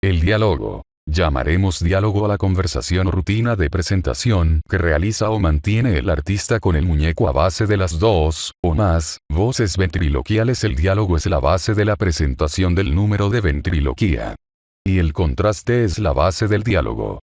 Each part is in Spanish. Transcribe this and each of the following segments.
El diálogo. Llamaremos diálogo a la conversación o rutina de presentación que realiza o mantiene el artista con el muñeco a base de las dos, o más, voces ventriloquiales. El diálogo es la base de la presentación del número de ventriloquía. Y el contraste es la base del diálogo.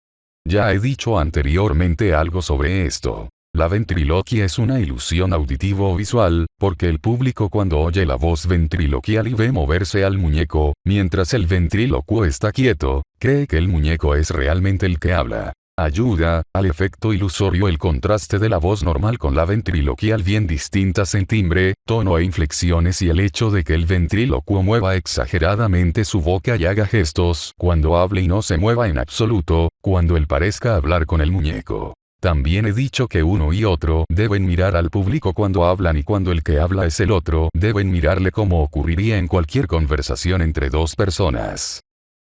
Ya he dicho anteriormente algo sobre esto. La ventriloquia es una ilusión auditivo o visual, porque el público cuando oye la voz ventriloquial y ve moverse al muñeco, mientras el ventrílocuo está quieto, cree que el muñeco es realmente el que habla. Ayuda al efecto ilusorio el contraste de la voz normal con la ventriloquial bien distintas en timbre, tono e inflexiones y el hecho de que el ventrílocuo mueva exageradamente su boca y haga gestos cuando hable y no se mueva en absoluto, cuando él parezca hablar con el muñeco. También he dicho que uno y otro deben mirar al público cuando hablan y cuando el que habla es el otro deben mirarle como ocurriría en cualquier conversación entre dos personas.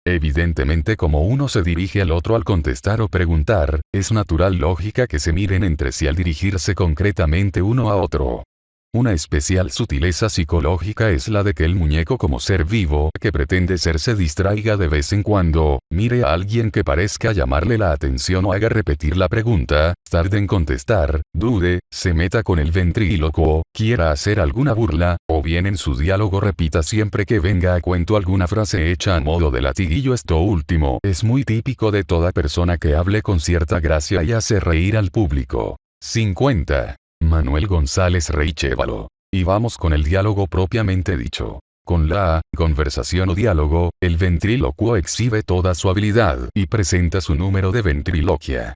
Evidentemente como uno se dirige al otro al contestar o preguntar, es natural lógica que se miren entre sí al dirigirse concretamente uno a otro. Una especial sutileza psicológica es la de que el muñeco como ser vivo que pretende ser se distraiga de vez en cuando, mire a alguien que parezca llamarle la atención o haga repetir la pregunta, tarde en contestar, dude, se meta con el ventrílocuo, quiera hacer alguna burla, o bien en su diálogo repita siempre que venga a cuento alguna frase hecha a modo de latiguillo. Esto último es muy típico de toda persona que hable con cierta gracia y hace reír al público. 50. Manuel González Reichévalo. Y vamos con el diálogo propiamente dicho. Con la conversación o diálogo, el ventrílocuo exhibe toda su habilidad y presenta su número de ventriloquia.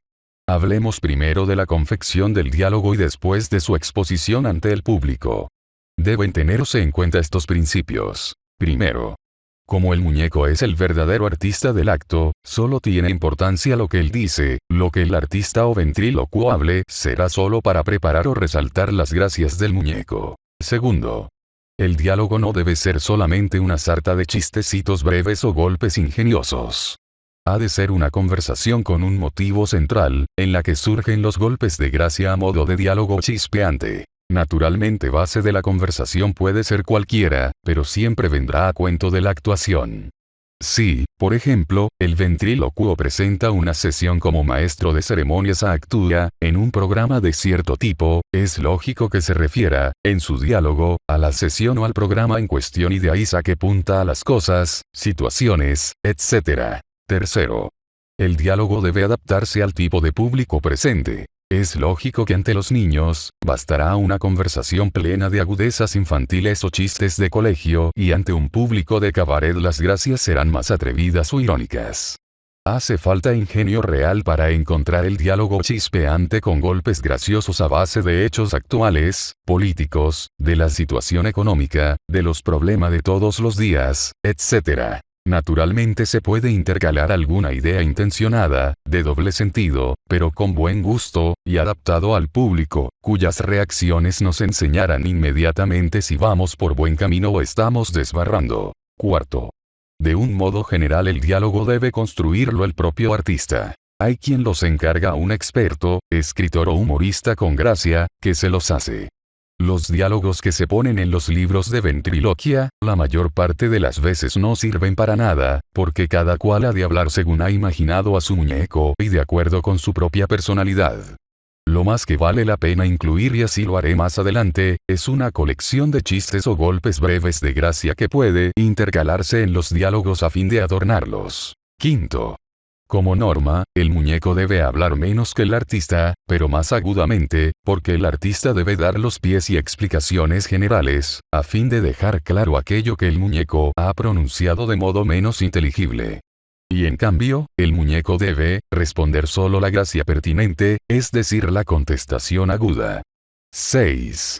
Hablemos primero de la confección del diálogo y después de su exposición ante el público. Deben tenerse en cuenta estos principios. Primero, como el muñeco es el verdadero artista del acto, solo tiene importancia lo que él dice, lo que el artista o ventrílocuo hable será solo para preparar o resaltar las gracias del muñeco. Segundo, el diálogo no debe ser solamente una sarta de chistecitos breves o golpes ingeniosos. Ha de ser una conversación con un motivo central, en la que surgen los golpes de gracia a modo de diálogo chispeante. Naturalmente base de la conversación puede ser cualquiera, pero siempre vendrá a cuento de la actuación. Si, por ejemplo, el ventrílocuo presenta una sesión como maestro de ceremonias actúa, en un programa de cierto tipo, es lógico que se refiera, en su diálogo, a la sesión o al programa en cuestión y de ahí saque punta a las cosas, situaciones, etc. Tercero, el diálogo debe adaptarse al tipo de público presente. Es lógico que ante los niños, bastará una conversación plena de agudezas infantiles o chistes de colegio y ante un público de cabaret las gracias serán más atrevidas o irónicas. Hace falta ingenio real para encontrar el diálogo chispeante con golpes graciosos a base de hechos actuales, políticos, de la situación económica, de los problemas de todos los días, etc. Naturalmente se puede intercalar alguna idea intencionada, de doble sentido, pero con buen gusto, y adaptado al público, cuyas reacciones nos enseñarán inmediatamente si vamos por buen camino o estamos desbarrando. Cuarto. De un modo general el diálogo debe construirlo el propio artista. Hay quien los encarga a un experto, escritor o humorista con gracia, que se los hace. Los diálogos que se ponen en los libros de ventriloquia, la mayor parte de las veces no sirven para nada, porque cada cual ha de hablar según ha imaginado a su muñeco y de acuerdo con su propia personalidad. Lo más que vale la pena incluir, y así lo haré más adelante, es una colección de chistes o golpes breves de gracia que puede intercalarse en los diálogos a fin de adornarlos. Quinto. Como norma, el muñeco debe hablar menos que el artista, pero más agudamente, porque el artista debe dar los pies y explicaciones generales, a fin de dejar claro aquello que el muñeco ha pronunciado de modo menos inteligible. Y en cambio, el muñeco debe responder solo la gracia pertinente, es decir, la contestación aguda. 6.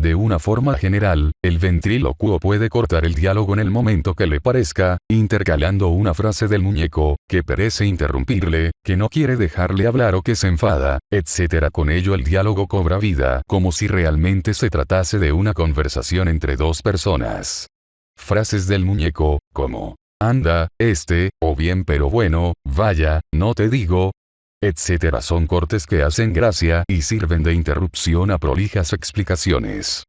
De una forma general, el ventrílocuo puede cortar el diálogo en el momento que le parezca, intercalando una frase del muñeco, que parece interrumpirle, que no quiere dejarle hablar o que se enfada, etc. Con ello el diálogo cobra vida, como si realmente se tratase de una conversación entre dos personas. Frases del muñeco, como, anda, o bien pero bueno, vaya, no te digo, etc. son cortes que hacen gracia y sirven de interrupción a prolijas explicaciones.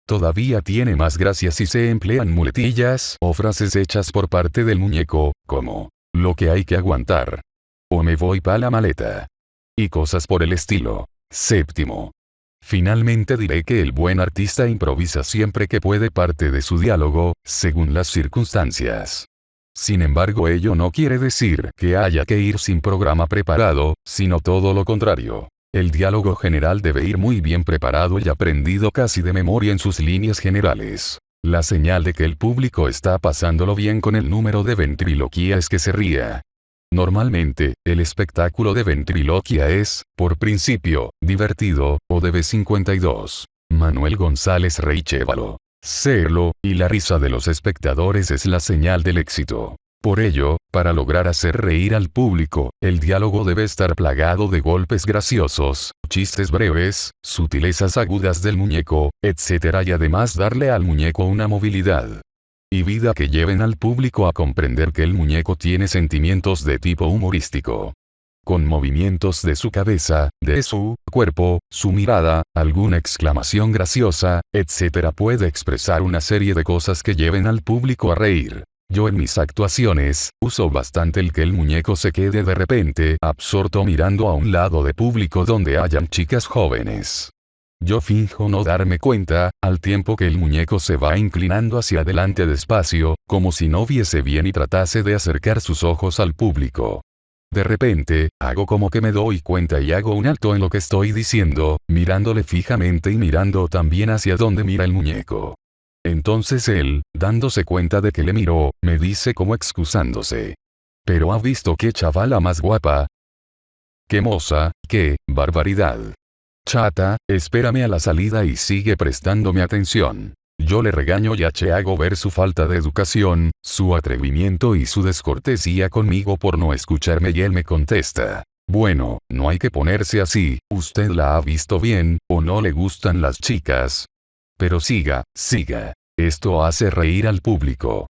Todavía tiene más gracia si se emplean muletillas o frases hechas por parte del muñeco, como, lo que hay que aguantar. O me voy pa' la maleta. Y cosas por el estilo. Séptimo. Finalmente diré que el buen artista improvisa siempre que puede parte de su diálogo, según las circunstancias. Sin embargo, ello no quiere decir que haya que ir sin programa preparado, sino todo lo contrario. El diálogo general debe ir muy bien preparado y aprendido casi de memoria en sus líneas generales. La señal de que el público está pasándolo bien con el número de ventriloquía es que se ría. Normalmente, el espectáculo de ventriloquia es, por principio, divertido, o de B52. Manuel González Reichévalo. Serlo, y la risa de los espectadores es la señal del éxito. Por ello, para lograr hacer reír al público, el diálogo debe estar plagado de golpes graciosos, chistes breves, sutilezas agudas del muñeco, etc. y además darle al muñeco una movilidad y vida que lleven al público a comprender que el muñeco tiene sentimientos de tipo humorístico. Con movimientos de su cabeza, de su cuerpo, su mirada, alguna exclamación graciosa, etc. puede expresar una serie de cosas que lleven al público a reír. Yo en mis actuaciones, uso bastante el que el muñeco se quede de repente absorto mirando a un lado de público donde hayan chicas jóvenes. Yo finjo no darme cuenta, al tiempo que el muñeco se va inclinando hacia adelante despacio, como si no viese bien y tratase de acercar sus ojos al público. De repente, hago como que me doy cuenta y hago un alto en lo que estoy diciendo, mirándole fijamente y mirando también hacia donde mira el muñeco. Entonces él, dándose cuenta de que le miró, me dice como excusándose: «¿Pero ha visto qué chavala más guapa? ¡Qué moza, qué barbaridad! Chata, espérame a la salida y sigue prestándome atención». Yo le regaño y hago ver su falta de educación, su atrevimiento y su descortesía conmigo por no escucharme y él me contesta: «Bueno, no hay que ponerse así, usted la ha visto bien, o no le gustan las chicas. Pero siga, siga. Esto hace reír al público.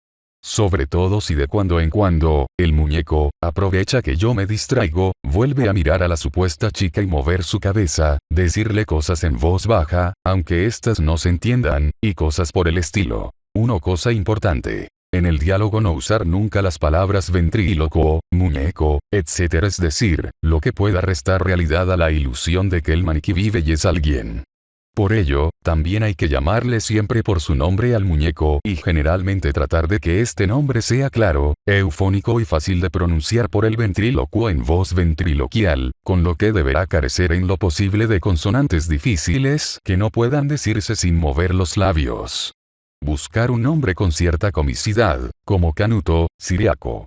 Sobre todo si de cuando en cuando, el muñeco, aprovecha que yo me distraigo, vuelve a mirar a la supuesta chica y mover su cabeza, decirle cosas en voz baja, aunque éstas no se entiendan, y cosas por el estilo. Una cosa importante. En el diálogo no usar nunca las palabras ventrílocuo, muñeco, etc. Es decir, lo que pueda restar realidad a la ilusión de que el maniquí vive y es alguien. Por ello, también hay que llamarle siempre por su nombre al muñeco y generalmente tratar de que este nombre sea claro, eufónico y fácil de pronunciar por el ventrílocuo en voz ventriloquial, con lo que deberá carecer en lo posible de consonantes difíciles que no puedan decirse sin mover los labios. Buscar un nombre con cierta comicidad, como Canuto, Ciriaco,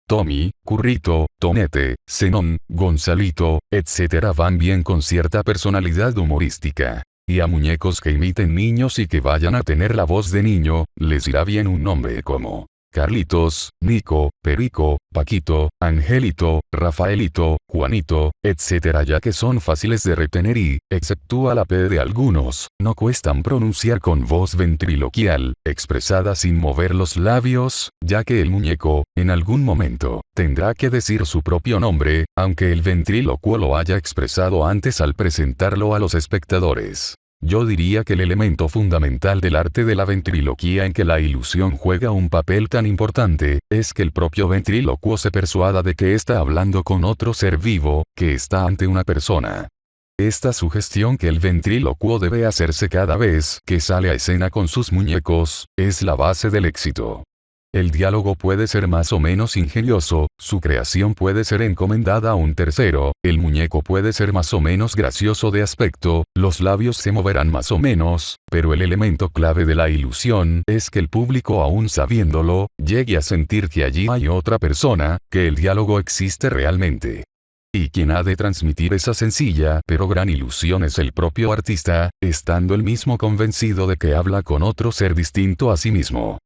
Tommy, Currito, Tonete, Zenón, Gonzalito, etc. van bien con cierta personalidad humorística. Y a muñecos que imiten niños y que vayan a tener la voz de niño, les irá bien un nombre como Carlitos, Nico, Perico, Paquito, Angelito, Rafaelito, Juanito, etc. ya que son fáciles de retener y, exceptúa la P de algunos, no cuestan pronunciar con voz ventriloquial, expresada sin mover los labios, ya que el muñeco, en algún momento, tendrá que decir su propio nombre, aunque el ventrílocuo lo haya expresado antes al presentarlo a los espectadores. Yo diría que el elemento fundamental del arte de la ventriloquía en que la ilusión juega un papel tan importante, es que el propio ventrílocuo se persuada de que está hablando con otro ser vivo, que está ante una persona. Esta sugestión que el ventrílocuo debe hacerse cada vez que sale a escena con sus muñecos, es la base del éxito. El diálogo puede ser más o menos ingenioso, su creación puede ser encomendada a un tercero, el muñeco puede ser más o menos gracioso de aspecto, los labios se moverán más o menos, pero el elemento clave de la ilusión es que el público, aún sabiéndolo, llegue a sentir que allí hay otra persona, que el diálogo existe realmente. Y quien ha de transmitir esa sencilla pero gran ilusión es el propio artista, estando él mismo convencido de que habla con otro ser distinto a sí mismo.